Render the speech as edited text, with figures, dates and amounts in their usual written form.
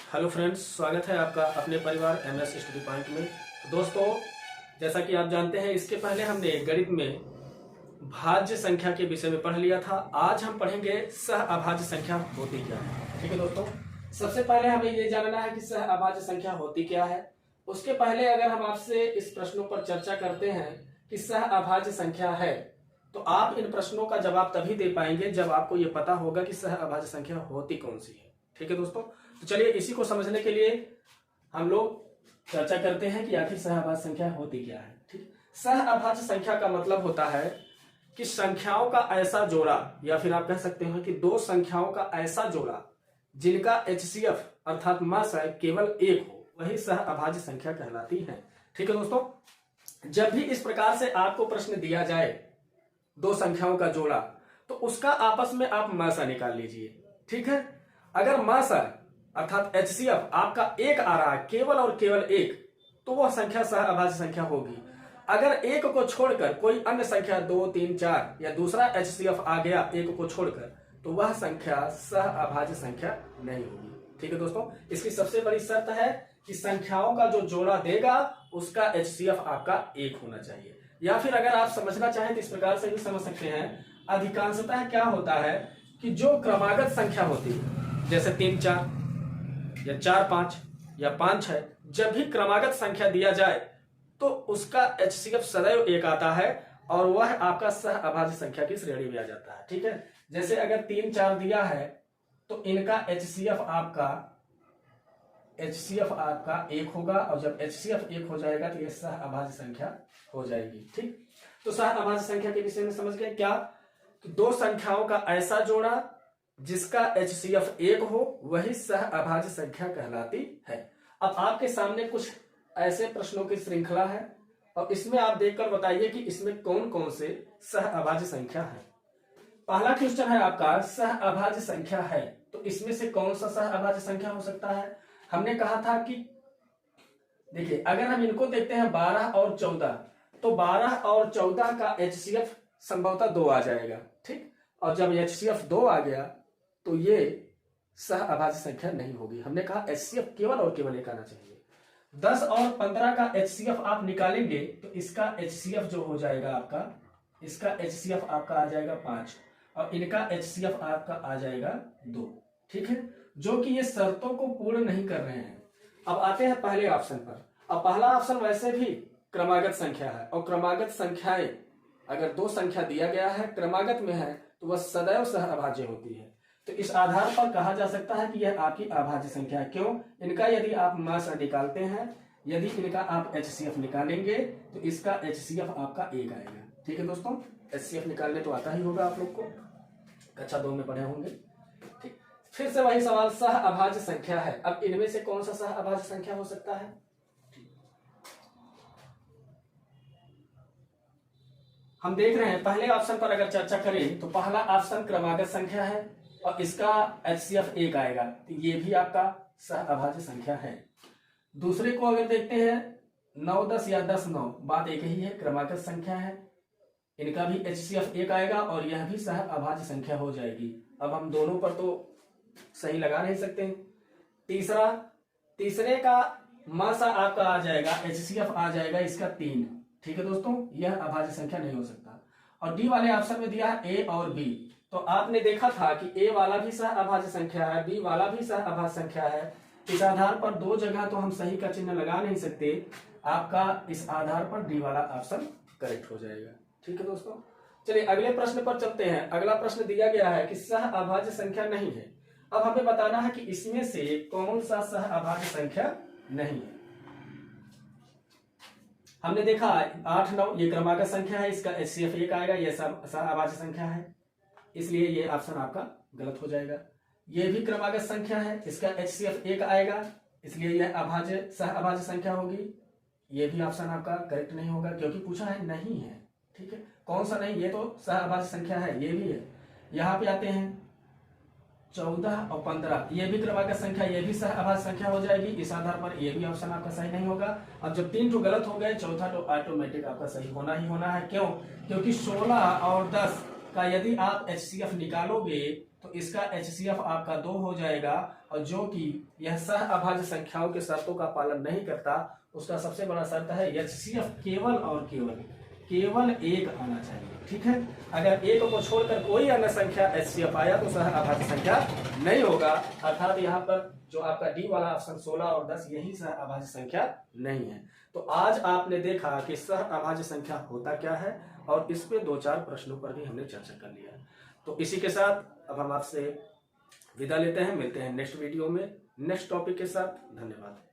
Hello friends, स्वागत है आपका अपने परिवार MS स्टडी पॉइंट में। दोस्तों, जैसा कि आप जानते हैं, इसके पहले हमने गणित में भाज्य संख्या के विषय में पढ़ लिया था। आज हम पढ़ेंगे सह अभाज्य संख्या होती क्या है। ठीक है दोस्तों, सबसे पहले हमें ये जानना है कि सह अभाज्य संख्या होती क्या है। उसके पहले अगर हम आपसे इस प्रश्नों पर चर्चा करते हैं कि सह अभाज्य संख्या है, तो आप इन प्रश्नों का जवाब तभी दे पाएंगे जब आपको ये पता होगा कि सह अभाज्य संख्या होती कौन सी है। ठीक है दोस्तों, तो चलिए इसी को समझने के लिए हम लोग चर्चा करते हैं कि आखिर सह अभाज्य संख्या होती क्या है। ठीक, सह अभाज्य संख्या का मतलब होता है कि संख्याओं का ऐसा जोड़ा, या फिर आप कह सकते हैं कि दो संख्याओं का ऐसा जोड़ा जिनका HCF अर्थात मासाय केवल एक हो, वही सह अभाज्य संख्या कहलाती है। ठीक है दोस्तों, जब भी इस प्रकार से आपको प्रश्न दिया जाए दो संख्याओं का जोड़ा, तो उसका आपस में आप मासा निकाल लीजिए। ठीक है, अगर मासा अर्थात HCF आपका एक आ रहा है, केवल और केवल एक, तो वह संख्या सह अभाज्य संख्या होगी। अगर एक को छोड़कर कोई अन्य संख्या 2, 3, 4 या दूसरा HCF आ गया एक को छोड़कर, तो वह संख्या सह अभाज्य संख्या नहीं होगी। ठीक है दोस्तों, इसकी सबसे बड़ी शर्त है कि संख्याओं का जो जोड़ा देगा उसका HCF आपका एक होना चाहिए। या फिर अगर आप समझना चाहें तो इस प्रकार से भी समझ सकते हैं, अधिकांशतः क्या होता है कि जो क्रमागत संख्या होती है, जैसे 3, 4 या 4, 5 या 5, 6, जब भी क्रमागत संख्या दिया जाए तो उसका HCF सदैव एक आता है और वह आपका सह अभाज्य संख्या की श्रेणी में आ जाता है। ठीक है, जैसे अगर 3, 4 दिया है तो इनका HCF आपका एक होगा, और जब HCF एक हो जाएगा तो यह सह अभाज्य संख्या हो जाएगी। ठीक, तो सह अभाज्य संख्या के विषय में समझ गए क्या? तो दो संख्याओं का ऐसा जोड़ा जिसका HCF एक हो, वही सह अभाज्य संख्या कहलाती है। अब आपके सामने कुछ ऐसे प्रश्नों की श्रृंखला है और इसमें आप देखकर बताइए कि इसमें कौन कौन से सह अभाज्य संख्या है। पहला क्वेश्चन है आपका, सह अभाज्य संख्या है, तो इसमें से कौन सा सह अभाज्य संख्या हो सकता है? हमने कहा था कि देखिए, अगर हम इनको देखते हैं 12 और 14, तो 12 और 14 का HCF संभवतः 2 आ जाएगा। ठीक, और जब HCF 2 आ गया तो ये सह अभाज्य संख्या नहीं होगी। हमने कहा HCF केवल और केवल एक आना चाहिए। 10 और 15 का HCF आप निकालेंगे तो इसका HCF जो हो जाएगा आपका, इसका HCF आपका आ जाएगा 5 और इनका HCF आपका आ जाएगा 2। ठीक है, जो कि ये शर्तों को पूर्ण नहीं कर रहे हैं। अब आते हैं पहले ऑप्शन पर। अब पहला ऑप्शन वैसे भी क्रमागत संख्या है, और क्रमागत संख्याएं अगर दो संख्या दिया गया है क्रमागत में है तो वह सदैव सह अभाज्य होती है। तो इस आधार पर कहा जा सकता है कि यह आपकी अभाज्य संख्या है। क्यों? इनका यदि आप मास निकालते हैं, यदि इनका आप HCF निकालेंगे तो इसका HCF आपका एक आएगा। ठीक है दोस्तों, HCF निकालने तो आता ही होगा आप लोग को, कक्षा 2 में पढ़े होंगे। ठीक, फिर से वही सवाल, सह अभाज्य संख्या है। अब इनमें से कौन सा सह अभाज्य संख्या हो सकता है? हम देख रहे हैं पहले ऑप्शन पर अगर चर्चा करें तो पहला ऑप्शन क्रमागत संख्या है और इसका HCF एक आएगा, तो ये भी आपका सह अभाज्य संख्या है। दूसरे को अगर देखते हैं 9, 10 या 10, 9, बात एक ही है, क्रमागत संख्या है, इनका भी HCF एक आएगा और यह भी सह अभाज्य संख्या हो जाएगी। अब हम दोनों पर तो सही लगा नहीं सकते। तीसरे का मासा आपका आ जाएगा, HCF आ जाएगा इसका 3। ठीक है दोस्तों, यह अभाज्य संख्या नहीं हो सकता। और डी वाले ऑप्शन में दिया है A और B, तो आपने देखा था कि A वाला भी सह अभाज्य संख्या है, B वाला भी सह अभाज्य संख्या है। इस आधार पर दो जगह तो हम सही का चिन्ह लगा नहीं सकते, आपका इस आधार पर डी वाला ऑप्शन करेक्ट हो जाएगा। ठीक है दोस्तों, चलिए अगले प्रश्न पर चलते हैं। अगला प्रश्न दिया गया है कि सह अभाज्य संख्या नहीं है। अब हमें बताना है कि इसमें से कौन सा सह अभाज्य संख्या नहीं है। हमने देखा 8, 9 ये क्रमागत संख्या है, इसका HCF एक आएगा, यह सह अभाज्य संख्या है, इसलिए ये ऑप्शन आपका गलत हो जाएगा। ये भी क्रमागत संख्या है, इसका HCF एक आएगा, इसलिए यह सह अभाज्य संख्या होगी। ये भी ऑप्शन आपका करेक्ट नहीं होगा क्योंकि पूछा है नहीं है। ठीक है, कौन सा नहीं? ये तो सह अभाज्य संख्या है, ये भी है। यहाँ पे आते हैं 14 और 15, ये भी क्रमागत संख्या, ये भी सह अभाज्य संख्या हो जाएगी। इस आधार पर ये भी ऑप्शन आपका सही नहीं होगा। अब जब 3 तो गलत हो गए, चौथा तो ऑटोमेटिक आपका सही होना ही होना है। क्यों? क्योंकि 16 और 10 का यदि आप HCF निकालोगे तो इसका HCF आपका 2 हो जाएगा, और जो कि यह सह अभाज्य संख्याओं के शर्तों का पालन नहीं करता उसका सबसे बड़ा शर्त है HCF केवल और केवल 1 आना चाहिए। ठीक है, अगर 1 को छोड़कर कोई अन्य संख्या HCF आया तो सह अभाज्य संख्या नहीं होगा, अर्थात यहाँ पर जो आपका डी वाला ऑप्शन 16 और 10 यही सह अभाज्य संख्या नहीं है। तो आज आपने देखा कि सह अभाज्य संख्या होता क्या है, और इस पे 2-4 प्रश्नों पर भी हमने चर्चा कर लिया। तो इसी के साथ अब हम आपसे विदा लेते हैं, मिलते हैं नेक्स्ट वीडियो में नेक्स्ट टॉपिक के साथ। धन्यवाद।